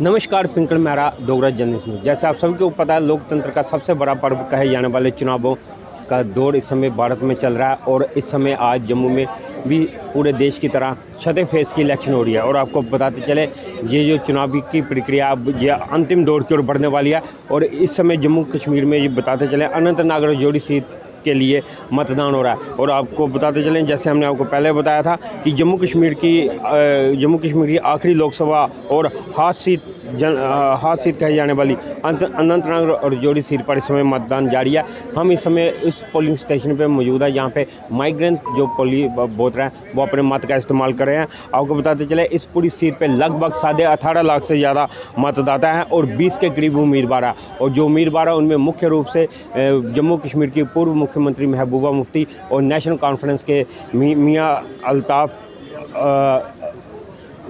नमस्कार, पिंकल मेहरा डोगरा जर्नलिस्ट में। जैसे आप सबको पता है, लोकतंत्र का सबसे बड़ा पर्व कहे जाने वाले चुनावों का दौर इस समय भारत में चल रहा है और इस समय आज जम्मू में भी पूरे देश की तरह छठे फेज़ की इलेक्शन हो रही है। और आपको बताते चले, ये जो चुनाव की प्रक्रिया अब ये अंतिम दौर की ओर बढ़ने वाली है। और इस समय जम्मू कश्मीर में ये बताते चले, अनंतनाग राजौरी सीट के लिए मतदान हो रहा है। और आपको बताते चलें, जैसे हमने आपको पहले बताया था कि जम्मू कश्मीर की आखिरी लोकसभा और हाथ सीट कही जाने वाली अनंतनाग राजौरी सीट पर इस समय मतदान जारी है। हम इस समय इस पोलिंग स्टेशन पे मौजूद है, यहाँ पे माइग्रेंट जो वोटर हैं वो अपने मत का इस्तेमाल कर रहे हैं। आपको बताते चले, इस पूरी सीट पे लगभग 18.5 लाख से ज़्यादा मतदाता हैं और 20 के करीब उम्मीदवार हैं। और जो उम्मीदवार हैं उनमें मुख्य रूप से जम्मू कश्मीर की पूर्व मुख्यमंत्री महबूबा मुफ्ती और नेशनल कॉन्फ्रेंस के मियां अल्ताफ़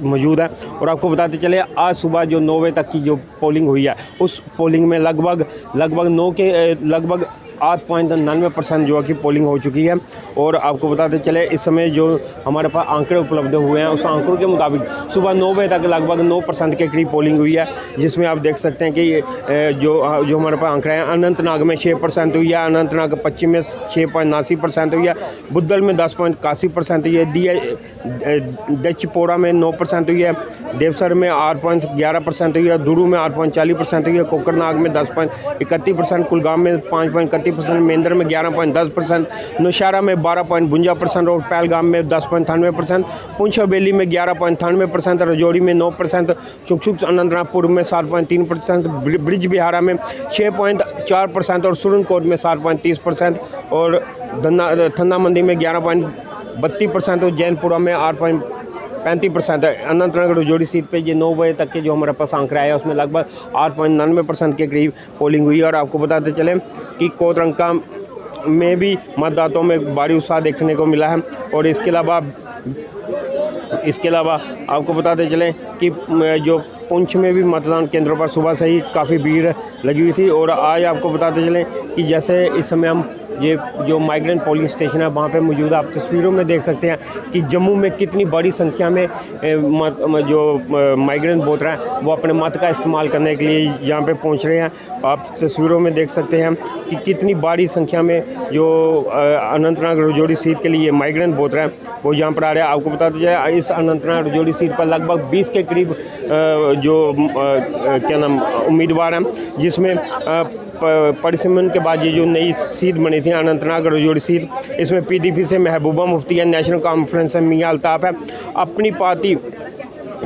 मौजूद है। और आपको बताते चले, आज सुबह जो 9 बजे तक की जो पोलिंग हुई है, उस पोलिंग में लगभग 8.99% जो है कि पोलिंग हो चुकी है। और आपको बताते चले, इस समय जो हमारे पास आंकड़े उपलब्ध हुए हैं, उस आंकड़ों के मुताबिक सुबह 9 बजे तक लगभग 9% के करीब पोलिंग हुई है, जिसमें आप देख सकते हैं कि जो हमारे पास आंकड़े हैं, अनंतनाग में 6% हुई है, अनंतनाग पश्चिम में 6.89% हुई है, बुद्धल में 10.81% हुई है, डचपोरा में 9% हुई है, देवसर में 8.11% हुई है, दुरू में 8.40% हुई है, कोकरनाग में 10.31%, कुलगाम में 5.31%, मेंदर में 11.10%, नौशहरा में 12.52% और पहलगाम में 10.98%, पुंछ हवेली में 11.98%, राजौरी में 9%, सुखसुख अनंतनागपुर में 7.3%, ब्रिज बिहारा में 6.4% और सुरनकोट में 7.30% और थन्ना मंडी में 11.32% और जैनपुरा में 8.35% है। अनंतनाग राजौरी सीट पे ये 9 बजे तक के जो हमारे पास आंकड़ा आया, उसमें लगभग 8.99% के करीब पोलिंग हुई है। और आपको बताते चलें कि कोतरंका में भी मतदाताओं में भारी उत्साह देखने को मिला है। और इसके अलावा आपको बताते चलें कि जो पुंछ में भी मतदान केंद्रों पर सुबह से ही काफ़ी भीड़ लगी हुई थी। और आज आपको बताते चलें कि जैसे इस समय हम ये जो माइग्रेंट पोलिंग स्टेशन है वहाँ पे मौजूद, आप तस्वीरों में देख सकते हैं कि जम्मू में कितनी बड़ी संख्या में जो माइग्रेंट वोटर हैं वो अपने मत का इस्तेमाल करने के लिए यहाँ पे पहुँच रहे हैं। आप तस्वीरों में देख सकते हैं कि कितनी बड़ी संख्या में जो अनंतनाग राजौरी सीट के लिए माइग्रेंट वोटर हैं वो यहाँ पर आ रहे हैं। आपको बताते जाए, इस अनंतनाग राजौरी सीट पर लगभग 20 के करीब उम्मीदवार हैं, जिसमें परिसीमन के बाद ये जो नई सीट बनी थी अनंतनाग राजौरी सीट, इसमें पीडीपी से महबूबा मुफ्ती है, नेशनल कॉन्फ्रेंस से मियां अल्ताफ़ है, अपनी पार्टी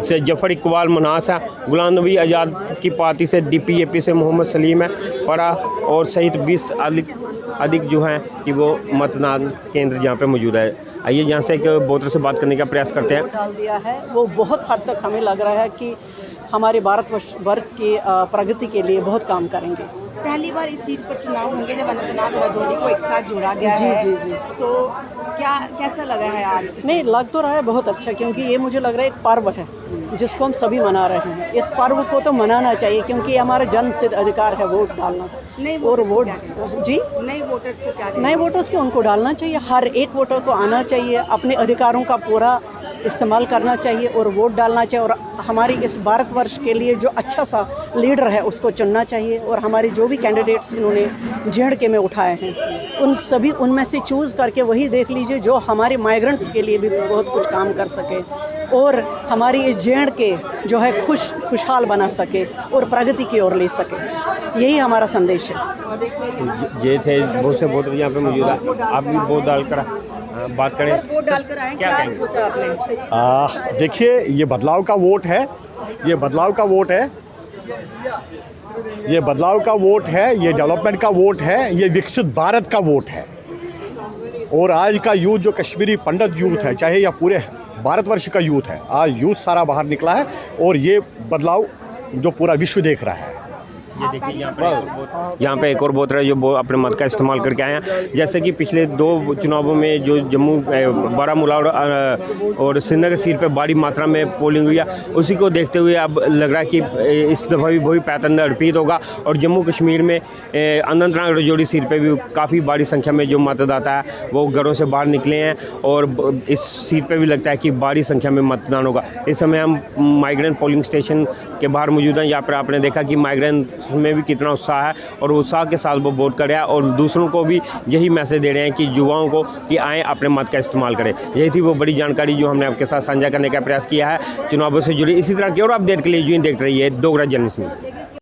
से जफर इकबाल मनास है, गुलाम नबी आज़ाद की पार्टी से डीपीएपी से मोहम्मद सलीम है, परा और सहित 20 अधिक जो हैं कि वो मतदान केंद्र यहाँ पे मौजूद है। आइए यहाँ से एक वोटर से बात करने का प्रयास करते हैं। डाल दिया है, वो बहुत हद तक हमें लग रहा है कि हमारे भारतवर्ष की प्रगति के लिए बहुत काम करेंगे। पहली बार इस सीट पर चुनाव होंगे जब अनंतनाग राजौरी को एक साथ जोड़ा गया है। जी। तो कैसा लगा है आज? नहीं, लग तो रहा है बहुत अच्छा, क्योंकि ये मुझे लग रहा है एक पर्व है जिसको हम सभी मना रहे हैं। इस पर्व को तो मनाना चाहिए, क्योंकि ये हमारा जन्म सिद्ध अधिकार है वोट डालना। और वोट जी, नए वोटर्स को क्या? नए वोटर्स को उनको डालना चाहिए। हर एक वोटर को आना चाहिए, अपने अधिकारों का पूरा इस्तेमाल करना चाहिए और वोट डालना चाहिए। और हमारी इस भारतवर्ष के लिए जो अच्छा सा लीडर है उसको चुनना चाहिए। और हमारे जो भी कैंडिडेट्स इन्होंने जेएंडके में उठाए हैं, उनमें से चूज़ करके वही देख लीजिए जो हमारे माइग्रेंट्स के लिए भी बहुत कुछ काम कर सके और हमारी ये जेएंडके जो है खुशहाल बना सके और प्रगति की ओर ले सके। यही हमारा संदेश है। ये थे बहुत से वोटर यहाँ पे मौजूद है। आप भी वोट डालकर बात करें, वोट डालकर आए, क्या सोचा आपने? देखिए, ये बदलाव का वोट है, ये बदलाव का वोट है, ये बदलाव का वोट है, ये डेवलपमेंट का वोट है, ये विकसित भारत का वोट है। और आज का यूथ जो कश्मीरी पंडित यूथ है, चाहे या पूरे भारतवर्ष का यूथ है, आज यूथ सारा बाहर निकला है और ये बदलाव जो पूरा विश्व देख रहा है। ये देखिए यहाँ पे एक और वोटर है जो अपने मत का इस्तेमाल करके आए हैं। जैसे कि पिछले 2 चुनावों में जो जम्मू बारामूला और श्रीनगर सीट पे बड़ी मात्रा में पोलिंग हुई है, उसी को देखते हुए अब लग रहा है कि इस दफ़ा भी वही पैटर्न रिपीट होगा और जम्मू कश्मीर में अनंतनाग राजौरी सीट पे भी काफ़ी बड़ी संख्या में जो मतदाता है वो घरों से बाहर निकले हैं और इस सीट पे भी लगता है कि बड़ी संख्या में मतदान होगा। इस समय हम माइग्रेंट पोलिंग स्टेशन के बाहर मौजूद हैं। यहाँ पर आपने देखा कि माइग्रेंट में भी कितना उत्साह है और उत्साह के साथ वो वोट कर रहे हैं और दूसरों को भी यही मैसेज दे रहे हैं कि युवाओं को कि आएँ अपने मत का इस्तेमाल करें। यही थी वो बड़ी जानकारी जो हमने आपके साथ साझा करने का प्रयास किया है चुनावों से जुड़ी। इसी तरह की और अपडेट के लिए यूं देखते रहिए डोगरा जर्नलिस्ट में।